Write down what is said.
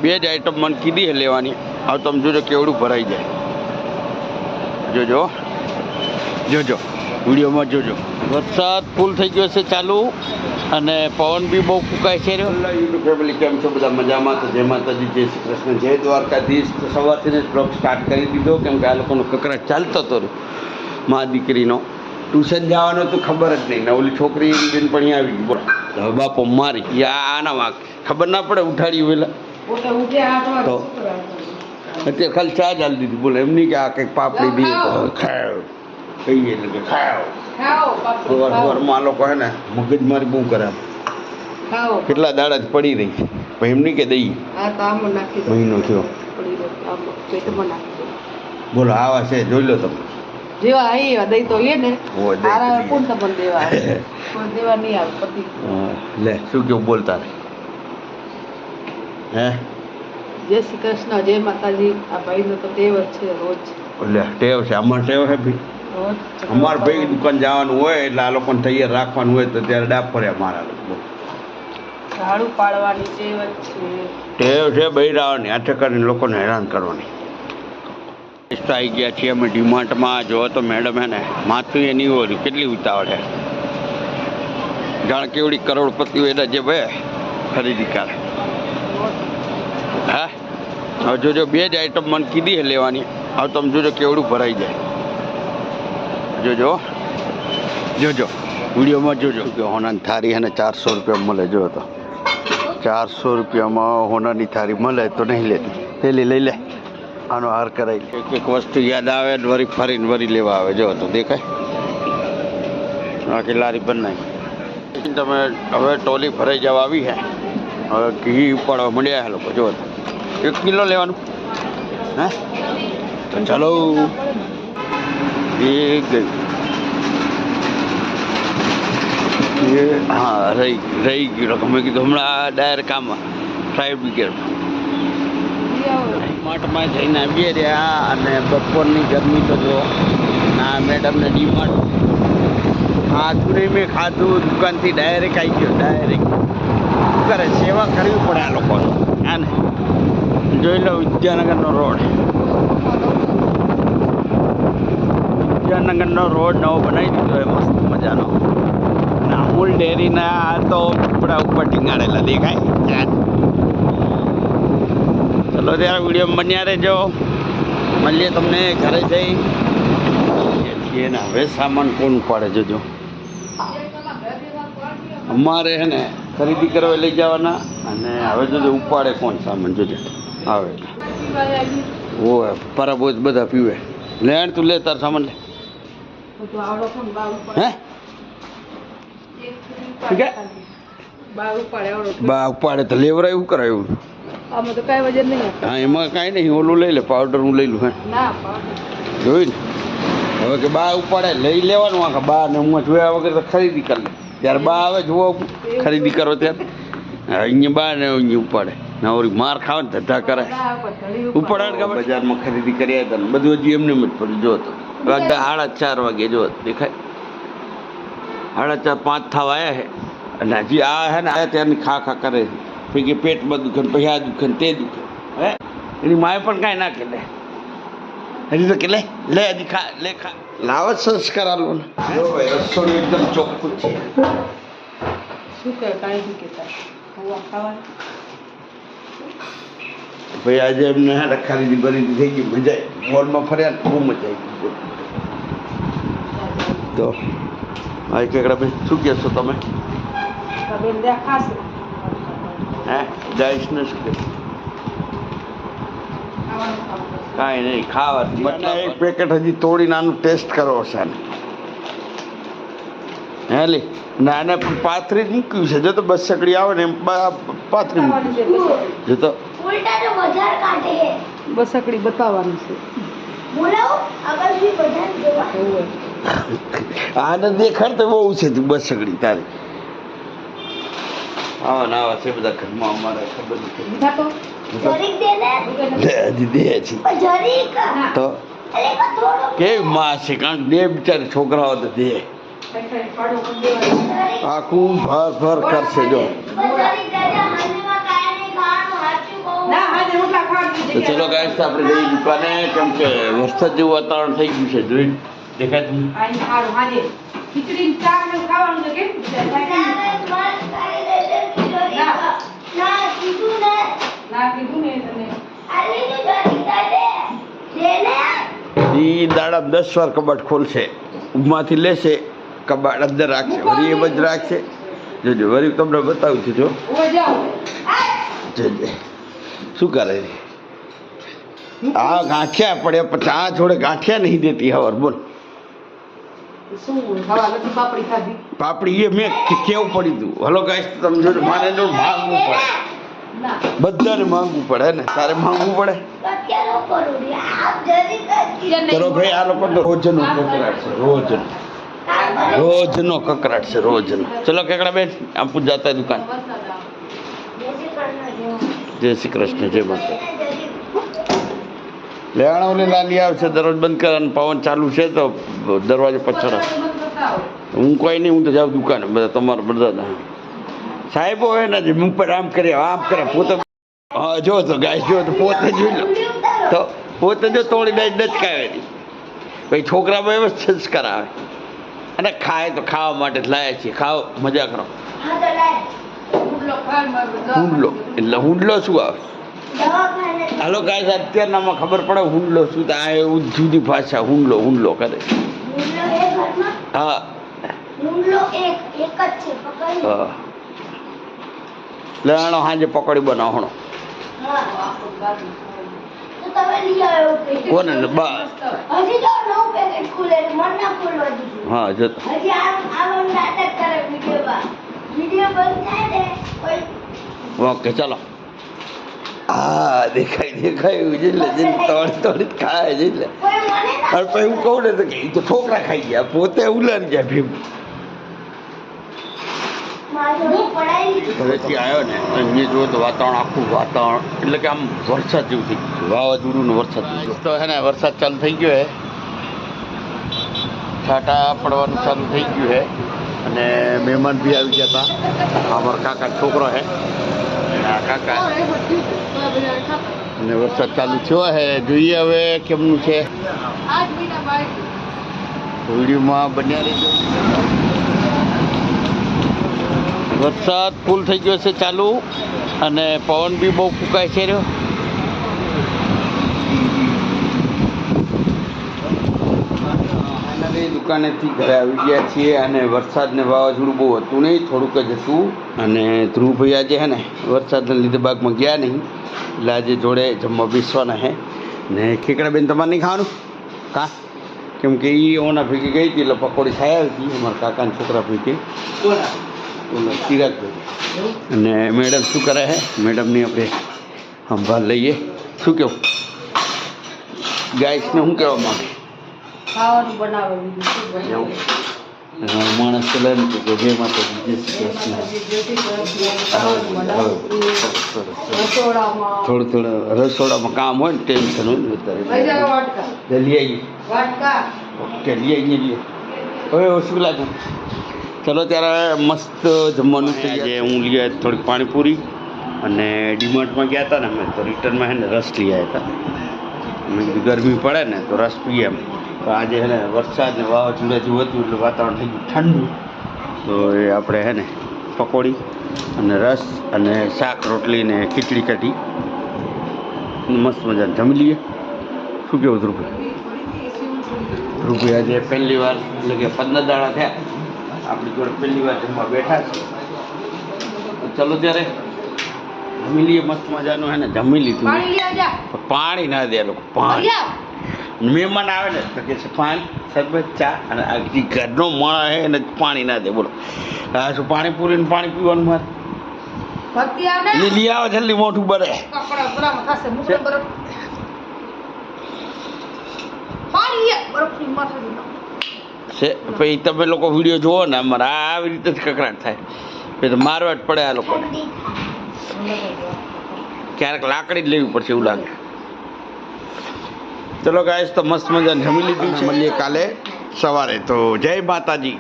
બે જ આઈટમ મને કીધી છે લેવાની. હવે તમે જોજો કેવડું ભરાઈ જાય. જોજો જોજો વિડીયોમાં જોજો. વરસાદ ફૂલ થઈ ગયો છે ચાલુ અને પવન બી બહુ ફૂંકાય છે. યુટ્યુબ ફેમિલી કેમ છો? બધા મજામાં? તો જય માતાજી, જય શ્રી કૃષ્ણ, જય દ્વારકાધીશ. તો સવારથી જ બ્લોગ સ્ટાર્ટ કરી દીધો કેમ કે આ લોકોનો કકરાટ ચાલતો હતો. મા દીકરીનો ટ્યુશન જવાનો તો ખબર જ નહીં ને ઓલી છોકરી બેનપણી આવી ગઈ. બોલો હવે બાપો મારી આના વાંક ખબર ના પડે. ઉઠાડી વેલા તો અત્યારે ખાલી ચા જ હાલી દીધી. બોલે એમ નહીં કે આ કંઈક પાપડી દઈએ તો ખાવ કહીએ એટલે કે ખાવ. સવારમાં આ લોકો હે ને મગજમારી બહુ કરે. કેટલા દાડા જ પડી રહી પછી એમ નહીં કે દઈએ. મહિનો થયો. બોલો આવા છે જોઈ લો તમે. જેવા આવી દઈ તો લે ને આરા કોણ તમને દેવા કોઈ દેવા નહીં આવે પતિ. લે શું કેવું બોલતા હે? જય શ્રી કૃષ્ણ, જય માતાજી. આ ભાઈનો તો ટેવ જ છે રોજ. લે ટેવ છે અમારે ટેવ છે ભાઈ. રોજ અમારે ભાઈ દુકાન જવાનું હોય એટલે આ લોકોને તૈયાર રાખવાનું હોય તો ત્યારે ડાબ ફરે અમારા લોકો. ઝાડુ પાડવાની ટેવ જ છે. ટેવ છે બૈરાવાની આઠે કરીને લોકોને હેરાન કરવાની. આવી ગયા છીએ અમે ડીમાર્ટમાં. જો તો મેડમ હે ને માથું એ નહીં હોય કેટલી ઉતાવળ છે. જાણ કેવડી કરોડપતિ હોય જે ભાઈ ખરીદી કરે. હા હવે જોજો બે જ આઈટમ મને કીધી છે લેવાની. હવે તમે જોજો કેવડું ભરાઈ જાય. જોજો જોજો વિડીયોમાં જોજો કે હોનાની થાળી છે ને 400 રૂપિયા મળે. જો તો 400 રૂપિયામાં હોનાની થાળી મળે તો નહીં લેતી. પેલી લઈ લે. આનો હાર કરાવી. એક એક વસ્તુ યાદ આવે વરી ફરીને વરી લેવા આવે. જો તો દેખાય આખી લારી બનાવી. તમે હવે ટોલી ભરાઈ જવા આવી છે. હવે ઘી ઉપાડવા મળ્યા છે લોકો. જો 1 કિલો લેવાનું હે તો ચાલો. એ ગયું એ હા રહી ગયું. મેં કીધું હમણાં ડાયરેક્ટ કામમાં ફાયર બ્રિગેડમાં ડીમાર્ટમાં જઈને આવીએ રહ્યા. અને બપોરની ગરમી તો જો ના મેડમને ડીમાર્ટ ખાધું નહીં. મેં ખાધું દુકાનથી ડાયરેક્ટ આવી ગયો. ડાયરેક્ટ શું કરે સેવા કરવી પડે આ લોકો. હા ને જોઈ લો વિદ્યાનગરનો રોડ. વિદ્યાનગરનો રોડ નવો બનાવી દીધો હોય મસ્ત મજાનો. અમૂલ ડેરીના તો ઉપડા ઉપર ટીંગાડેલા દેખાય. ચલો ત્યારે વિડીયો બન્યા રહેજો. મળીએ તમને ઘરે જઈ છીએ ને. હવે સામાન કોણ ઉપાડે જોજો. અમારે હે ને ખરીદી કરવા લઈ જવાના અને હવે જોજો ઉપાડે કોણ સામાન. જોજો આવે ઓ પરાબોજ બધા પીવે. લેણ તું લે તાર સામાન લે. હે બા ઉપાડે તો લેવરાય એવું કરાયું. હા એમાં કાંઈ નહીં. ઓલું લઈ લે પાવડર હું લઈ લઉં. હે જોઈ ને હવે કે બા ઉપાડે લઈ લેવાનું. આખા બા ને હું જોયા વગર તો ખરીદી કરી લે. ત્યારે બા આવે જોવો ખરીદી કરો ત્યારે અહીંયા બા ને અહીંયા ઉપાડે ને ઓરી માર ખાવે ને ધંધા કરે ઉપાડે. બજારમાં ખરીદી કરી હતા ને બધું હજી એમને જ પડ્યું. જો તો 4:30 વાગે જો દેખાય 4:30 5 થવા આવ્યા છે અને હજી આ હે ને આયા ત્યારની ખા કરે છે. પછી પેટમાં દુખે ને પછી આ દુખે ને તે દુખે. હે એની માએ પણ કાંઈ ના કે લે હજી તો કે લે હજી ખા લે ખા લાવ જ સંસ્કાર આલો ને. જો ભાઈ રસોડું એકદમ ચોખ્ખું છે. શું કે કાંઈ નહીં કહેતા ભાઈ આજે એમને હે ખરીદી બરીદી થઈ ગઈ. મજા આવી. મોલમાં ફર્યા ને બહુ મજા આવી ગઈ. તો હા કેકડા ભાઈ શું કહેશો તમે? હે જઈશ ને શું કહેશો? કાંઈ નહીં ખાવા. મતલબ એક પેકેટ હજી તોડીને આનું ટેસ્ટ કરવો છે ને. હે લે ના એને પણ પાથરી જ મૂક્યું છે. જો તો બસ સકડી આવે ને એમ પાથરી મૂક્યું જો તો. બસકડી બતાવવાની છે. આને દેખાડ તો બહુ છે તું બસ સકડી તારી. આવા ના આવા છે બધા ઘરમાં અમારે ખબર નથી. હજી દે છે તો કેવી માં છે. કારણ કે બે બિચારા છોકરાઓ તો દે આખું ભર કરશે. જો તો ચલો ગાઈસ આપણે જઈએ દુકાને, કેમ કે વરસાદ જેવું વાતાવરણ થઈ ગયું છે. જોઈ દેખાય તમને? ખીચડી ચા ને ખાવાનું છે કે ના કીધું ને તને ઈ દાડા 10 વાર કબાટ ખોલશે, ઊંઘમાંથી લેશે, કબાટ અંદર રાખશે, વળી એ બધું રાખશે. જોજો વળી તમને બતાવું છું. જો જોજે શું કરે છે. આ ગાંઠિયા પડે પછી આ જોડે ગાંઠિયા નહીં દેતી હવાર. બોલ શું હવા નથી પાપડી ખાધી પાપડી એ મેં કેવું પડી તું. હલો ગાઈસ તમે જોજો, મારે જો માંગવું પડે, ના બધાને માંગવું પડે ને, તારે માંગવું પડે. ચલો ભાઈ, આ લોકો તો રોજનો કકરાટ છે, રોજનો કકરાટ છે, રોજનો. ચલો કેકડા બેન આમ પૂછ જાતા દુકાન. જય શ્રી કૃષ્ણ, જય માતા. લેવાણા ઓલી લાલી આવશે, દરવાજો બંધ કરે અને પવન ચાલુ છે તો દરવાજો પછાડા. હું કોઈ નહીં, હું તો જાઉં દુકાને. બધા તમારા બધા સાહેબો હોય ને જે મુખ પર આમ કરે પોતે. હા જો તો ગાય જો તો પોતે જોઈ લો તો પોતે જો તોડી ડચકાવે નહીં. ભાઈ છોકરામાં એવો સંસ્કાર આવે અને ખાય તો ખાવા માટે જ લાયા છીએ. ખાઓ, મજા કરો. હુંડલો એટલે હુંડલો શું આવે? હાલો ગાય અત્યારનામાં ખબર પડે હુંડલો શું. આ એવું જુદી ભાષા હુંડલો કરે. હા હા લેવાનો સાંજે પકોડી બનાવવાનો. કોને હા જતો ઓકે ચાલો. હા દેખાય તોડી ખાય છે એટલે. પછી હું કહું ને તો કે ઈ તો છોકરા ખાઈ ગયા, પોતે ઉલારી જાય ભીમ. ઘરેથી આવ્યો ને તો અહીંયા જોયો તો વાતાવરણ આખું એટલે કે આમ વરસાદ જેવું થઈ ગયું, વાવાઝોડું વરસાદ. તો હે ને વરસાદ ચાલુ થઈ ગયો હે, છાંટા પડવાનું ચાલુ થઈ ગયું હે. અને મહેમાન બી આવી ગયા હતા. અમારા કાકા છોકરો હે, આ કાકા. અને વરસાદ ચાલુ થયો હે, જોઈએ હવે કેમનું છે. વિડીયોમાં બન્યા રહીજો. વરસાદ ફૂલ થઈ ગયો છે ચાલુ, અને પવન બી બહુ ફૂંકાય છે રહ્યો. દુકાનેથી ઘરે આવી ગયા છીએ, અને વરસાદ ને વાવાઝોડું બહુ હતું નહીં, થોડુંક જ હતું. અને ધ્રુવભાઈ આજે હે ને વરસાદના લીધે બાગમાં ગયા નહીં, એટલે આજે જોડે જમવા બેસવાના હે. ને ખીકડા બેન તમારે નહીં ખાવાનું કા? કેમ કે એ ઓના ભેગી ગઈ હતી એટલે પકોડી ખાઈ આવી હતી, અમારા કાકાના છોકરા ભેગી ચિરાગભાઈ. અને મેડમ શું કરે છે, મેડમની આપણે સંભાળ લઈએ. શું કેવું ગાઈસને શું કહેવા માંગે? ખાવાનું બનાવે માણસ ચલે ને કે જે માતાજી જય શ્રી કૃષ્ણ. થોડું રસોડામાં કામ હોય ને ટેન્શન હોય ને વધારે લઈ આવીએ. ઓકે લઈ આવીએ. હવે શું લાગે? ચલો ત્યારે મસ્ત જમવાનું છે. આજે હું લઈ આવ્યા થોડીક પાણીપુરી, અને ડીમાર્ટમાં ગયા હતા ને અમે તો રિટર્નમાં હે ને રસ લઈ આવ્યા હતા. મેં કીધું ગરમી પડે ને તો રસ પીએ એમ. તો આજે હે ને વરસાદ ને વાવાઝોડા જેવું હતું એટલે વાતાવરણ થઈ ગયું ઠંડુ. તો એ આપણે હે ને પકોડી અને રસ અને શાક રોટલી ને ખીચડી કાઢી મસ્ત મજાને જમી લઈએ. શું કેવું ધ્રુવભાઈ આજે પહેલી વાર એટલે કે 15 દાડા થયા આપણી જોડે પહેલી વાર જમવા બેઠા છે. તો ચલો ત્યારે જમી લઈએ મસ્ત મજાનું. હે ને જમી લીધું, પાણી ના દે લોકો. પાણી મહેમાન આવે ને તો કે છે પાણી, શરબત, ચા. અને આ જે ઘરનો માણસ છે એને પાણી ના દે. બોલો હા શું પાણીપુરી ને પાણી પીવાનું મારે? લઈ આવો જલ્દી, મોઢું બરે છે. પછી તમે લોકો વિડીયો જુઓ ને અમારે આવી રીતે જ કકડાટ થાય, પછી તો મારવા જ પડે આ લોકોને. ક્યારેક લાકડી જ લેવી પડશે એવું લાગે. ચલો ગાઈસ તો મસ્ત મજાને જમી લીધું છે. મળીએ કાલે સવારે. તો જય માતાજી.